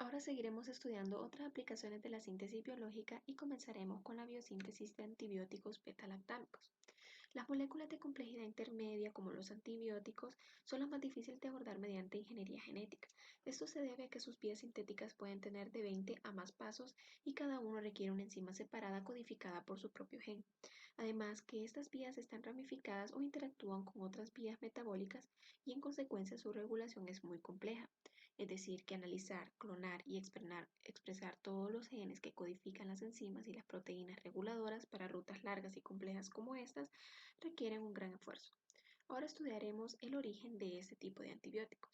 Ahora seguiremos estudiando otras aplicaciones de la síntesis biológica y comenzaremos con la biosíntesis de antibióticos beta-lactámicos. Las moléculas de complejidad intermedia, como los antibióticos, son las más difíciles de abordar mediante ingeniería genética. Esto se debe a que sus vías sintéticas pueden tener de 20 a más pasos y cada uno requiere una enzima separada codificada por su propio gen. Además, que estas vías están ramificadas o interactúan con otras vías metabólicas y en consecuencia su regulación es muy compleja. Es decir, que analizar, clonar y expresar todos los genes que codifican las enzimas y las proteínas reguladoras para rutas largas y complejas como estas requieren un gran esfuerzo. Ahora estudiaremos el origen de este tipo de antibióticos.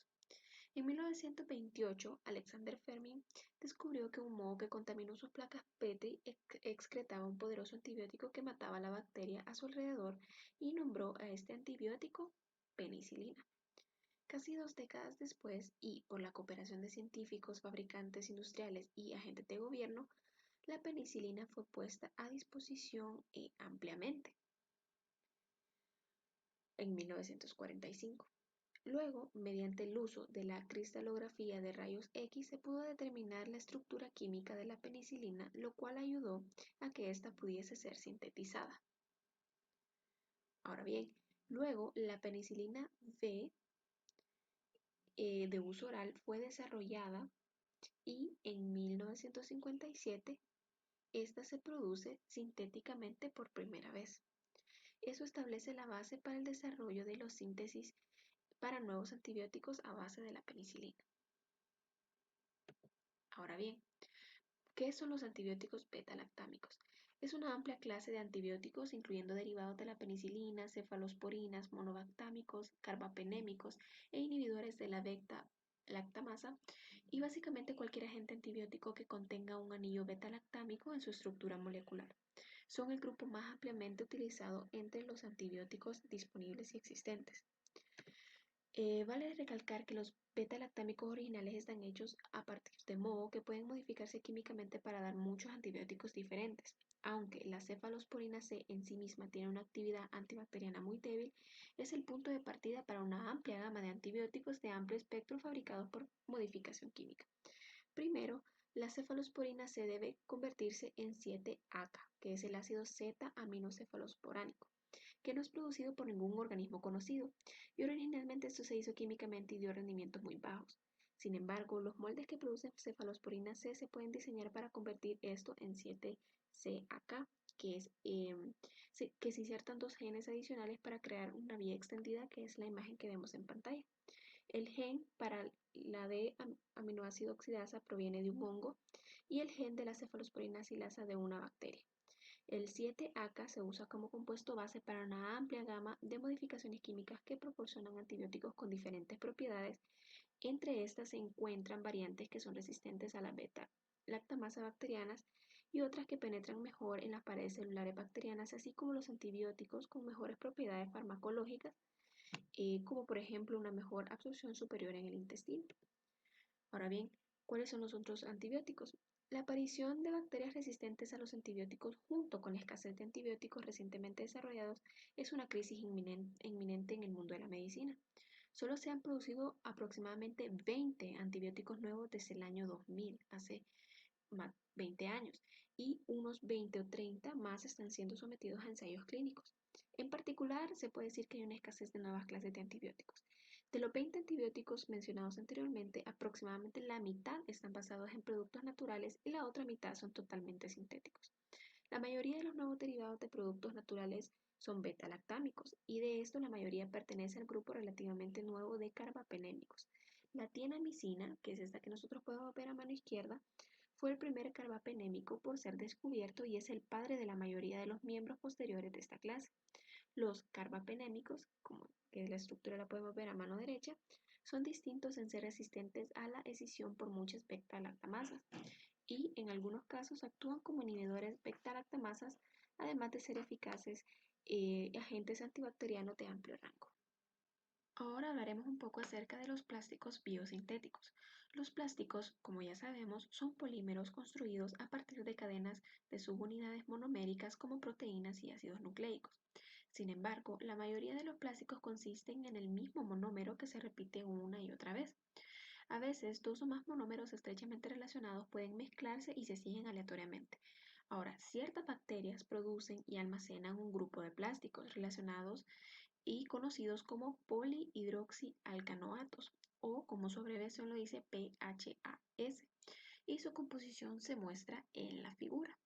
En 1928, Alexander Fleming descubrió que un moho que contaminó sus placas Petri excretaba un poderoso antibiótico que mataba a la bacteria a su alrededor y nombró a este antibiótico penicilina. Casi 2 décadas después, y por la cooperación de científicos, fabricantes industriales y agentes de gobierno, la penicilina fue puesta a disposición ampliamente en 1945. Luego, mediante el uso de la cristalografía de rayos X, se pudo determinar la estructura química de la penicilina, lo cual ayudó a que ésta pudiese ser sintetizada. Ahora bien, luego la penicilina V de uso oral fue desarrollada y en 1957 esta se produce sintéticamente por primera vez. Eso establece la base para el desarrollo de la síntesis para nuevos antibióticos a base de la penicilina. Ahora bien, ¿qué son los antibióticos beta-lactámicos? Es una amplia clase de antibióticos, incluyendo derivados de la penicilina, cefalosporinas, monobactámicos, carbapenémicos e inhibidores de la beta-lactamasa, y básicamente cualquier agente antibiótico que contenga un anillo beta-lactámico en su estructura molecular. Son el grupo más ampliamente utilizado entre los antibióticos disponibles y existentes. Vale recalcar que los beta-lactámicos originales están hechos a partir de moho que pueden modificarse químicamente para dar muchos antibióticos diferentes. Aunque la cefalosporina C en sí misma tiene una actividad antibacteriana muy débil, es el punto de partida para una amplia gama de antibióticos de amplio espectro fabricados por modificación química. Primero, la cefalosporina C debe convertirse en 7-ACA, que es el ácido Z-aminocefalosporánico, que no es producido por ningún organismo conocido, y originalmente esto se hizo químicamente y dio rendimientos muy bajos. Sin embargo, los moldes que producen cefalosporina C se pueden diseñar para convertir esto en 7-CAK, que se insertan 2 genes adicionales para crear una vía extendida, que es la imagen que vemos en pantalla. El gen para la D-aminoácido oxidasa proviene de un hongo y el gen de la cefalosporina silasa de una bacteria. El 7-ACA se usa como compuesto base para una amplia gama de modificaciones químicas que proporcionan antibióticos con diferentes propiedades. Entre estas se encuentran variantes que son resistentes a la beta-lactamasa bacterianas y otras que penetran mejor en las paredes celulares bacterianas, así como los antibióticos con mejores propiedades farmacológicas, como por ejemplo una mejor absorción superior en el intestino. Ahora bien, ¿cuáles son los otros antibióticos? La aparición de bacterias resistentes a los antibióticos junto con la escasez de antibióticos recientemente desarrollados es una crisis inminente en el mundo de la medicina. Solo se han producido aproximadamente 20 antibióticos nuevos desde el año 2000, hace 20 años, y unos 20 o 30 más están siendo sometidos a ensayos clínicos. En particular, se puede decir que hay una escasez de nuevas clases de antibióticos. De los 20 antibióticos mencionados anteriormente, aproximadamente la mitad están basados en productos naturales y la otra mitad son totalmente sintéticos. La mayoría de los nuevos derivados de productos naturales son beta-lactámicos y de estos la mayoría pertenece al grupo relativamente nuevo de carbapenémicos. La tienamicina, que es esta que nosotros podemos ver a mano izquierda, fue el primer carbapenémico por ser descubierto y es el padre de la mayoría de los miembros posteriores de esta clase. Los carbapenémicos, como que la estructura la podemos ver a mano derecha, son distintos en ser resistentes a la escisión por muchas beta-lactamasas y en algunos casos actúan como inhibidores beta-lactamasas, además de ser eficaces agentes antibacterianos de amplio rango. Ahora hablaremos un poco acerca de los plásticos biosintéticos. Los plásticos, como ya sabemos, son polímeros construidos a partir de cadenas de subunidades monoméricas como proteínas y ácidos nucleicos. Sin embargo, la mayoría de los plásticos consisten en el mismo monómero que se repite una y otra vez. A veces, dos o más monómeros estrechamente relacionados pueden mezclarse y se siguen aleatoriamente. Ahora, ciertas bacterias producen y almacenan un grupo de plásticos relacionados y conocidos como polihidroxialcanoatos o como su abreviación lo dice PHAS, y su composición se muestra en la figura.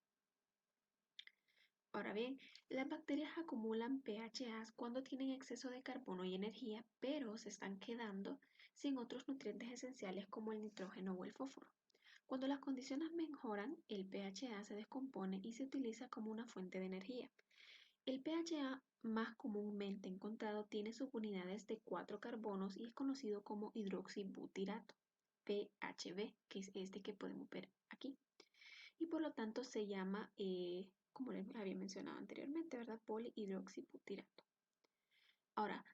Ahora bien, las bacterias acumulan PHAs cuando tienen exceso de carbono y energía, pero se están quedando sin otros nutrientes esenciales como el nitrógeno o el fósforo. Cuando las condiciones mejoran, el PHA se descompone y se utiliza como una fuente de energía. El PHA más comúnmente encontrado tiene subunidades de 4 carbonos y es conocido como hidroxibutirato, PHB, que es este que podemos ver aquí. Y por lo tanto se llama, como les había mencionado anteriormente, ¿verdad? Polihidroxibutirato. Ahora,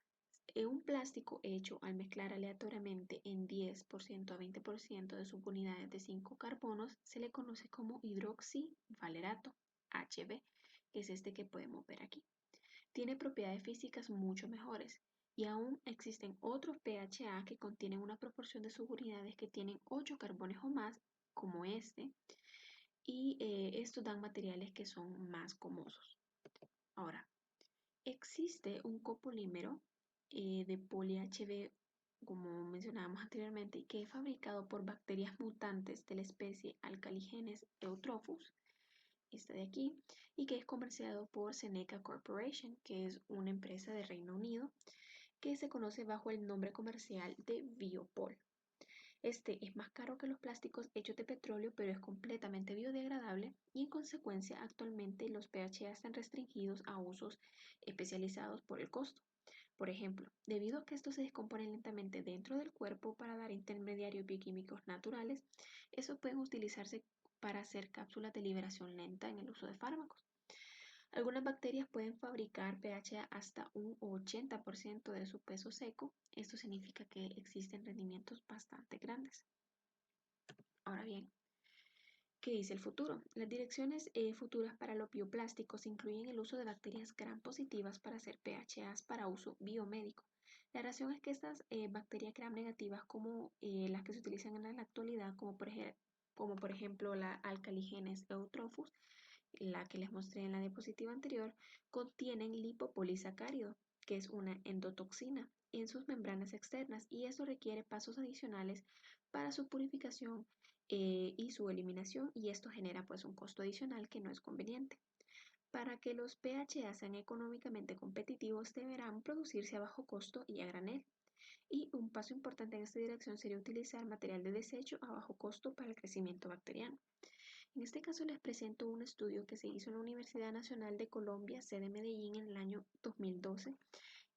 un plástico hecho al mezclar aleatoriamente en 10% a 20% de subunidades de 5 carbonos se le conoce como hidroxivalerato, HB, que es este que podemos ver aquí. Tiene propiedades físicas mucho mejores y aún existen otros PHA que contienen una proporción de subunidades que tienen 8 carbones o más, como este, y estos dan materiales que son más comosos. Ahora, existe un copolímero de poli-HB, como mencionábamos anteriormente, que es fabricado por bacterias mutantes de la especie Alcaligenes eutrophus, esta de aquí, y que es comercializado por Seneca Corporation, que es una empresa de Reino Unido, que se conoce bajo el nombre comercial de Biopol. Este es más caro que los plásticos hechos de petróleo, pero es completamente biodegradable y en consecuencia actualmente los PHA están restringidos a usos especializados por el costo. Por ejemplo, debido a que estos se descomponen lentamente dentro del cuerpo para dar intermediarios bioquímicos naturales, estos pueden utilizarse para hacer cápsulas de liberación lenta en el uso de fármacos. Algunas bacterias pueden fabricar pH hasta un 80% de su peso seco. Esto significa que existen rendimientos bastante grandes. Ahora bien, ¿qué dice el futuro? Las direcciones futuras para los bioplásticos incluyen el uso de bacterias gram positivas para hacer PHAs para uso biomédico. La razón es que estas bacterias gram negativas, como las que se utilizan en la actualidad, como por ejemplo la Alcaligenes eutrophus, la que les mostré en la diapositiva anterior, contienen lipopolisacárido, que es una endotoxina, en sus membranas externas y eso requiere pasos adicionales para su purificación y su eliminación y esto genera pues un costo adicional que no es conveniente. Para que los PHA sean económicamente competitivos deberán producirse a bajo costo y a granel. Y un paso importante en esta dirección sería utilizar material de desecho a bajo costo para el crecimiento bacteriano. En este caso les presento un estudio que se hizo en la Universidad Nacional de Colombia, sede Medellín, en el año 2012.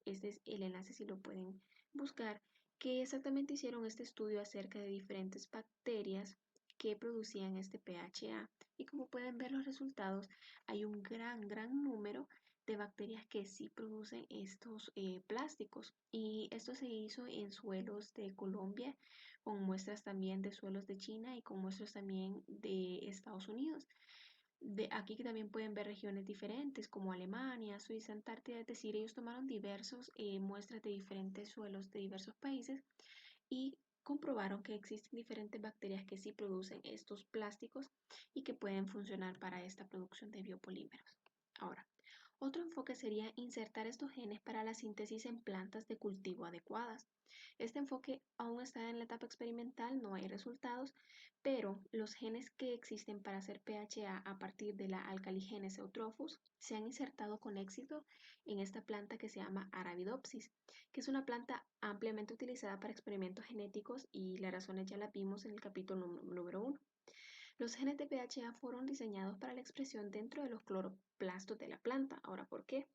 Este es el enlace si lo pueden buscar, que exactamente hicieron este estudio acerca de diferentes bacterias que producían este PHA. Y como pueden ver los resultados, hay un gran número de bacterias que sí producen estos plásticos. Y esto se hizo en suelos de Colombia, con muestras también de suelos de China y con muestras también de Estados Unidos. De aquí que también pueden ver regiones diferentes como Alemania, Suiza, Antártida, es decir, ellos tomaron diversos muestras de diferentes suelos de diversos países y comprobaron que existen diferentes bacterias que sí producen estos plásticos y que pueden funcionar para esta producción de biopolímeros. Ahora, otro enfoque sería insertar estos genes para la síntesis en plantas de cultivo adecuadas. Este enfoque aún está en la etapa experimental, no hay resultados, pero los genes que existen para hacer PHA a partir de la Alcaligenes eutrophus se han insertado con éxito en esta planta que se llama Arabidopsis, que es una planta ampliamente utilizada para experimentos genéticos y las razones ya las vimos en el capítulo número 1. Los genes de PHA fueron diseñados para la expresión dentro de los cloroplastos de la planta. Ahora, ¿por qué?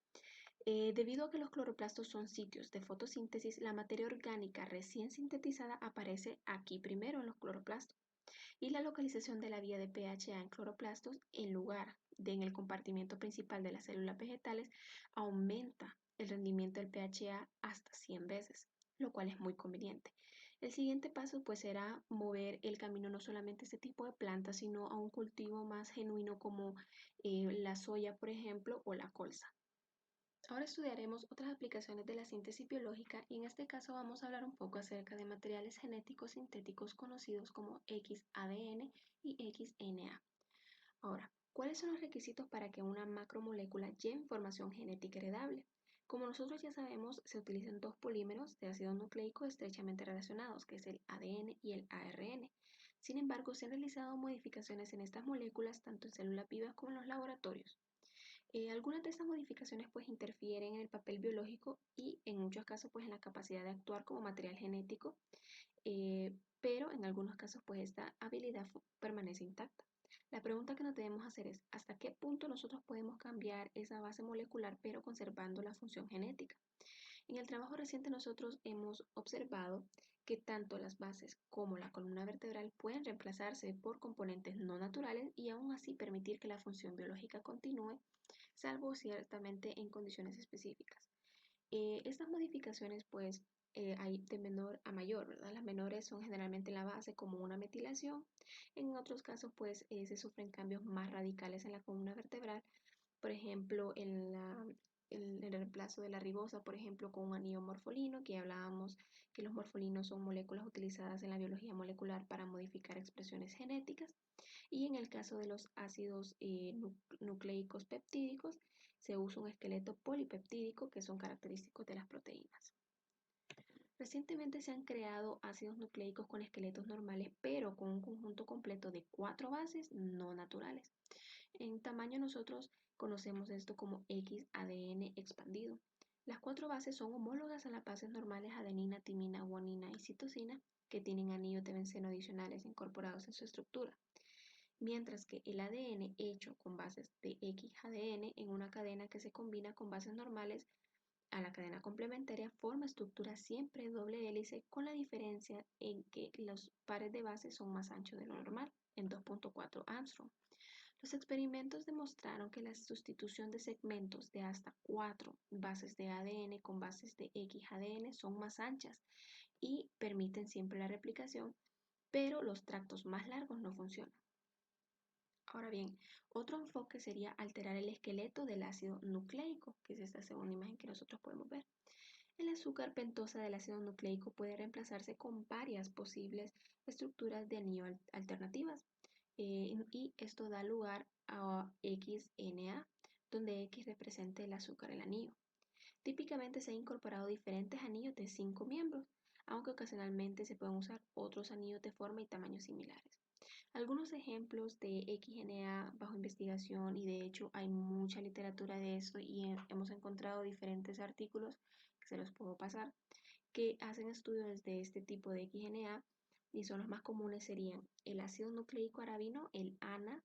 Debido a que los cloroplastos son sitios de fotosíntesis, la materia orgánica recién sintetizada aparece aquí primero en los cloroplastos y la localización de la vía de PHA en cloroplastos en lugar de en el compartimiento principal de las células vegetales aumenta el rendimiento del PHA hasta 100 veces, lo cual es muy conveniente. El siguiente paso pues será mover el camino no solamente a este tipo de plantas, sino a un cultivo más genuino como la soya, por ejemplo, o la colza. Ahora estudiaremos otras aplicaciones de la síntesis biológica y en este caso vamos a hablar un poco acerca de materiales genéticos sintéticos conocidos como XADN y XNA. Ahora, ¿cuáles son los requisitos para que una macromolécula lleve información genética heredable? Como nosotros ya sabemos, se utilizan dos polímeros de ácido nucleico estrechamente relacionados, que es el ADN y el ARN. Sin embargo, se han realizado modificaciones en estas moléculas tanto en células vivas como en los laboratorios. Algunas de estas modificaciones pues interfieren en el papel biológico y en muchos casos pues en la capacidad de actuar como material genético, pero en algunos casos pues esta habilidad permanece intacta. La pregunta que nos debemos hacer es, ¿hasta qué punto nosotros podemos cambiar esa base molecular pero conservando la función genética? En el trabajo reciente nosotros hemos observado que tanto las bases como la columna vertebral pueden reemplazarse por componentes no naturales y aún así permitir que la función biológica continúe, salvo ciertamente en condiciones específicas. Estas modificaciones pues hay de menor a mayor, ¿verdad? Las menores son generalmente en la base como una metilación. En otros casos pues se sufren cambios más radicales en la columna vertebral, por ejemplo el reemplazo de la ribosa, por ejemplo, con un anillo morfolino, que hablábamos que los morfolinos son moléculas utilizadas en la biología molecular para modificar expresiones genéticas. Y en el caso de los ácidos nucleicos peptídicos, se usa un esqueleto polipeptídico que son característicos de las proteínas. Recientemente se han creado ácidos nucleicos con esqueletos normales, pero con un conjunto completo de 4 bases no naturales. En tamaño nosotros conocemos esto como XADN expandido. Las 4 bases son homólogas a las bases normales adenina, timina, guanina y citosina, que tienen anillos de benceno adicionales incorporados en su estructura, mientras que el ADN hecho con bases de XADN en una cadena que se combina con bases normales a la cadena complementaria forma estructura siempre doble hélice, con la diferencia en que los pares de bases son más anchos de lo normal, en 2.4 Armstrong. Los experimentos demostraron que la sustitución de segmentos de hasta 4 bases de ADN con bases de XADN son más anchas y permiten siempre la replicación, pero los tractos más largos no funcionan. Ahora bien, otro enfoque sería alterar el esqueleto del ácido nucleico, que es esta segunda imagen que nosotros podemos ver. El azúcar pentosa del ácido nucleico puede reemplazarse con varias posibles estructuras de anillo alternativas, y esto da lugar a XNA, donde X representa el azúcar del anillo. Típicamente se han incorporado diferentes anillos de 5 miembros, aunque ocasionalmente se pueden usar otros anillos de forma y tamaño similares. Algunos ejemplos de XNA bajo investigación, y de hecho hay mucha literatura de eso y hemos encontrado diferentes artículos que se los puedo pasar, que hacen estudios de este tipo de XNA, y son los más comunes serían el ácido nucleico arabino, el ANA,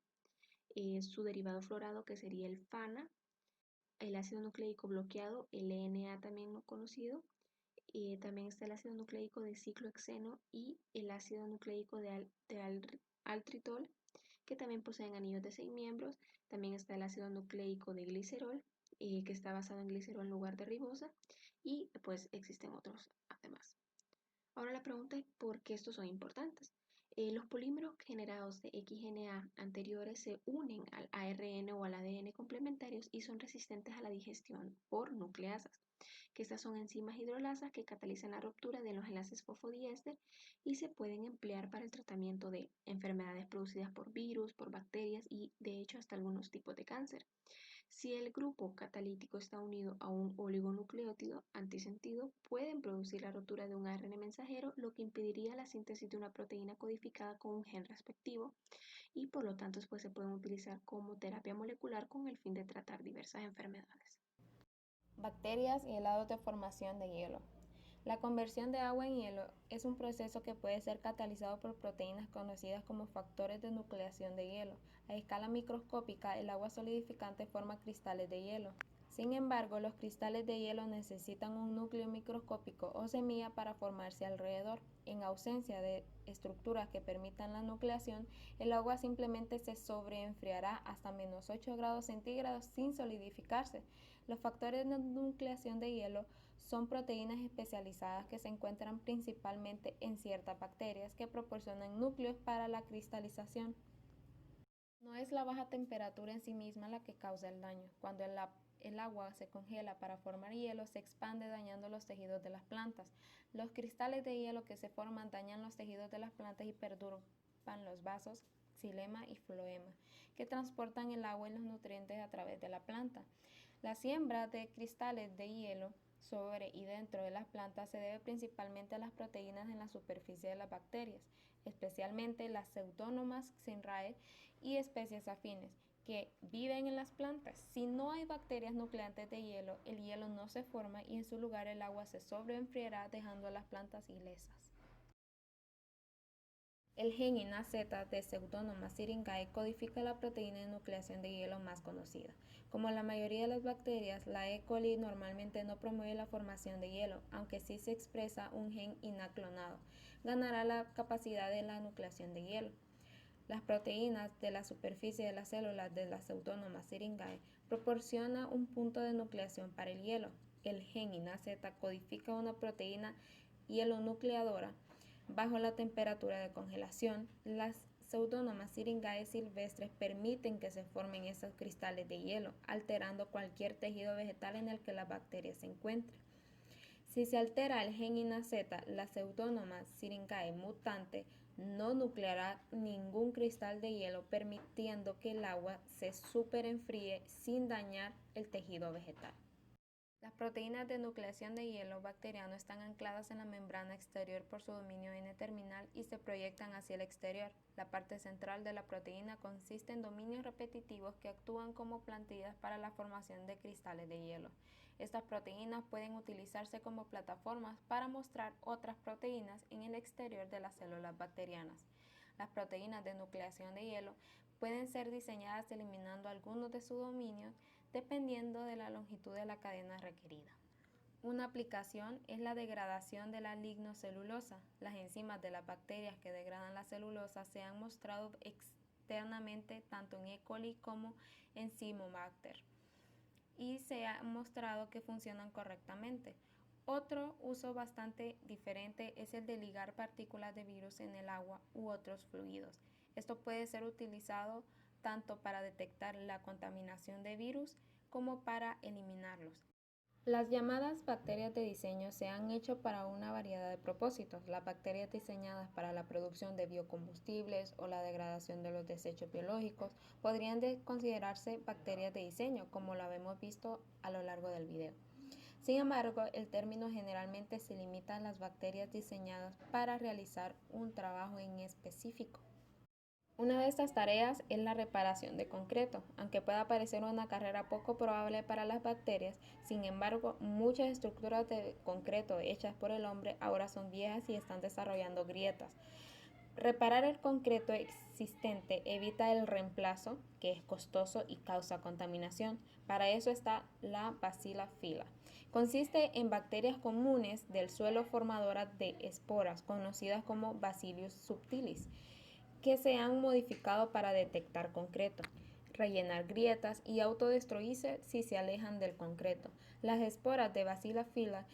su derivado fluorado que sería el FANA, el ácido nucleico bloqueado, el ENA también no conocido, también está el ácido nucleico de ciclohexeno y el ácido nucleico de altritol, que también poseen anillos de 6 miembros. También está el ácido nucleico de glicerol, que está basado en glicerol en lugar de ribosa, y pues existen otros además. Ahora la pregunta es por qué estos son importantes. Los polímeros generados de XNA anteriores se unen al ARN o al ADN complementarios y son resistentes a la digestión por nucleasas, que estas son enzimas hidrolasas que catalizan la ruptura de los enlaces fosfodiéster y se pueden emplear para el tratamiento de enfermedades producidas por virus, por bacterias y de hecho hasta algunos tipos de cáncer. Si el grupo catalítico está unido a un oligonucleótido antisentido, pueden producir la rotura de un ARN mensajero, lo que impediría la síntesis de una proteína codificada con un gen respectivo, y por lo tanto después se pueden utilizar como terapia molecular con el fin de tratar diversas enfermedades. Bacterias y helados de formación de hielo. La conversión de agua en hielo es un proceso que puede ser catalizado por proteínas conocidas como factores de nucleación de hielo. A escala microscópica, el agua solidificante forma cristales de hielo. Sin embargo, los cristales de hielo necesitan un núcleo microscópico o semilla para formarse alrededor. En ausencia de estructuras que permitan la nucleación, el agua simplemente se sobreenfriará hasta menos 8 grados centígrados sin solidificarse. Los factores de nucleación de hielo son proteínas especializadas que se encuentran principalmente en ciertas bacterias que proporcionan núcleos para la cristalización. No es la baja temperatura en sí misma la que causa el daño. Cuando la el agua se congela para formar hielo, se expande dañando los tejidos de las plantas. Los cristales de hielo que se forman dañan los tejidos de las plantas y perturban los vasos, xilema y floema, que transportan el agua y los nutrientes a través de la planta. La siembra de cristales de hielo sobre y dentro de las plantas se debe principalmente a las proteínas en la superficie de las bacterias, especialmente las Pseudomonas cynrae y especies afines, que viven en las plantas. Si no hay bacterias nucleantes de hielo, el hielo no se forma y en su lugar el agua se sobreenfriará dejando a las plantas ilesas. El gen INAZ de Pseudomonas syringae codifica la proteína de nucleación de hielo más conocida. Como la mayoría de las bacterias, la E. coli normalmente no promueve la formación de hielo, aunque sí se expresa un gen INA clonado. Ganará la capacidad de la nucleación de hielo. Las proteínas de la superficie de las células de la Pseudomonas syringae proporciona un punto de nucleación para el hielo. El gen INAZ codifica una proteína hielonucleadora. Bajo la temperatura de congelación, las Pseudomonas syringae silvestres permiten que se formen esos cristales de hielo, alterando cualquier tejido vegetal en el que la bacteria se encuentre. Si se altera el gen INAZ, la Pseudomonas syringae mutante no nucleará ningún cristal de hielo, permitiendo que el agua se superenfríe sin dañar el tejido vegetal. Las proteínas de nucleación de hielo bacteriano están ancladas en la membrana exterior por su dominio N-terminal y se proyectan hacia el exterior. La parte central de la proteína consiste en dominios repetitivos que actúan como plantillas para la formación de cristales de hielo. Estas proteínas pueden utilizarse como plataformas para mostrar otras proteínas en el exterior de las células bacterianas. Las proteínas de nucleación de hielo pueden ser diseñadas eliminando algunos de sus dominios dependiendo de la longitud de la cadena requerida. Una aplicación es la degradación de la lignocelulosa. Las enzimas de las bacterias que degradan la celulosa se han mostrado externamente tanto en E. coli como en Cymobacter y se ha mostrado que funcionan correctamente. Otro uso bastante diferente es el de ligar partículas de virus en el agua u otros fluidos. Esto puede ser utilizado tanto para detectar la contaminación de virus como para eliminarlos. Las llamadas bacterias de diseño se han hecho para una variedad de propósitos. Las bacterias diseñadas para la producción de biocombustibles o la degradación de los desechos biológicos podrían considerarse bacterias de diseño, como lo hemos visto a lo largo del video. Sin embargo, el término generalmente se limita a las bacterias diseñadas para realizar un trabajo en específico. Una de estas tareas es la reparación de concreto. Aunque pueda parecer una carrera poco probable para las bacterias, sin embargo, muchas estructuras de concreto hechas por el hombre ahora son viejas y están desarrollando grietas. Reparar el concreto existente evita el reemplazo, que es costoso y causa contaminación. Para eso está la Bacilla phylla. Consiste en bacterias comunes del suelo formadoras de esporas, conocidas como Bacillus subtilis, que se han modificado para detectar concreto, rellenar grietas y autodestruirse si se alejan del concreto. Las esporas de Bacilla phylla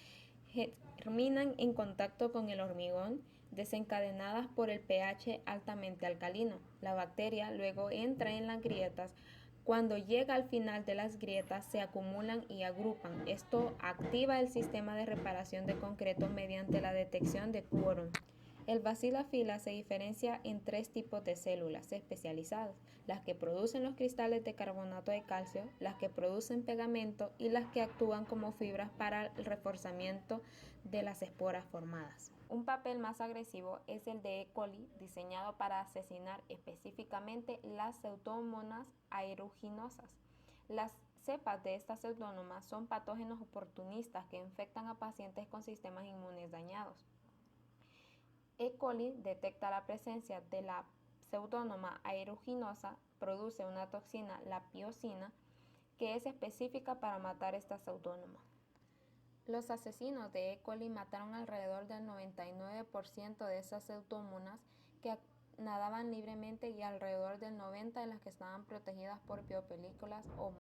germinan en contacto con el hormigón, desencadenadas por el pH altamente alcalino. La bacteria luego entra en las grietas. Cuando llega al final de las grietas se acumulan y agrupan. Esto activa el sistema de reparación de concreto mediante la detección de quórum. El Bacilla phylla se diferencia en tres tipos de células especializadas: las que producen los cristales de carbonato de calcio, las que producen pegamento y las que actúan como fibras para el reforzamiento de las esporas formadas. Un papel más agresivo es el de E. coli, diseñado para asesinar específicamente las Pseudomonas aeruginosas. Las cepas de estas pseudomonas son patógenos oportunistas que infectan a pacientes con sistemas inmunes dañados. E. coli detecta la presencia de la Pseudómona aeruginosa, produce una toxina, la piosina, que es específica para matar esta pseudómona. Los asesinos de E. coli mataron alrededor del 99% de esas pseudómonas que nadaban libremente y alrededor del 90% de las que estaban protegidas por biopelículas o